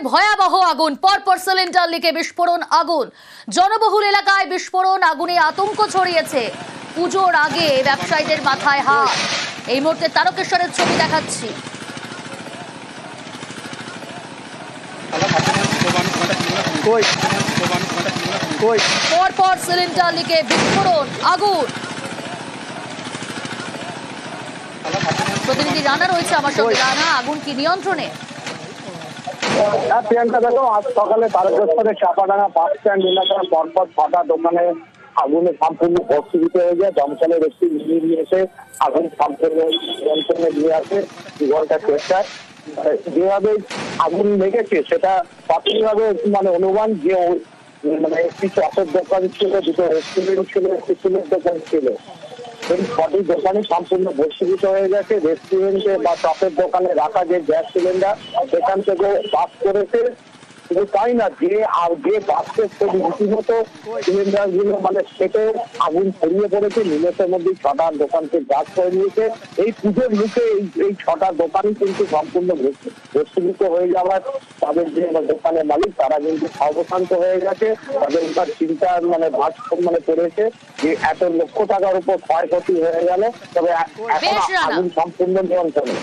ভয়াবহ আগুন, পরপর সিলিন্ডার লিকে বিস্ফোরণ, আগুন জনবহুল এলাকায় বিস্ফোরণ, আগুনে আতঙ্ক ছড়িয়েছে। পুজোর আগে ব্যবসায়ীদের মাথায় হাত। এই মুহূর্তে তারকেশ্বরের ছবি দেখাচ্ছি। পরপর সিলিন্ডার লিকে বিস্ফোরণ, আগুন। প্রতিনিধি রানা রয়েছে আমার সঙ্গে। রানা, আগুন কি নিয়ন্ত্রণে? প্রিয়াঙ্কা, দেখো, আজ সকালে তারকেশ্বরের চাপাডাঙ্গা বাস স্ট্যান্ড এলাকার পরপর 6টা দোকানে আগুনে সম্পূর্ণ ভস্মীভূত হয়ে যায়। দমকলের একটি ইঞ্জিন নিয়ে এসে আগুন সম্পূর্ণ নিয়ন্ত্রণে নিয়ে আসে 2 ঘন্টার চেষ্টায়। যেভাবে আগুন লেগেছে সেটা প্রাথমিকভাবে অনুমান যে একটি চপের দোকান ছিল, 2টো রেস্টুরেন্ট ছিল, একটি ফুলের দোকান ছিল। এই 6টি দোকানে সম্পূর্ণ ভস্মীভূত হয়ে গেছে। রেস্টুরেন্টে বা চপের দোকানে রাখা যে গ্যাস সিলিন্ডার সেখান থেকে পাস করেছে। শুধু তাই না, যে বাসকে রীতিমতো সিলিন্ডার গুলো সেটে আগুন ছড়িয়ে পড়েছে। নিমেষের মধ্যে 6টা দোকানকে গ্রাস করে নিয়েছে। এই পুজোর মুখে এই 6টা দোকানই কিন্তু সম্পূর্ণ ভস্মীভূত হয়ে যাওয়ার তাদের যে দোকানের মালিক তারা কিন্তু সর্বশান্ত হয়ে গেছে। তাদের তার চিন্তা ভাস পড়েছে যে এত লক্ষ টাকার উপর ক্ষয়ক্ষতি হয়ে গেল, তবে এখন আগুন সম্পূর্ণ নিয়ন্ত্রণে।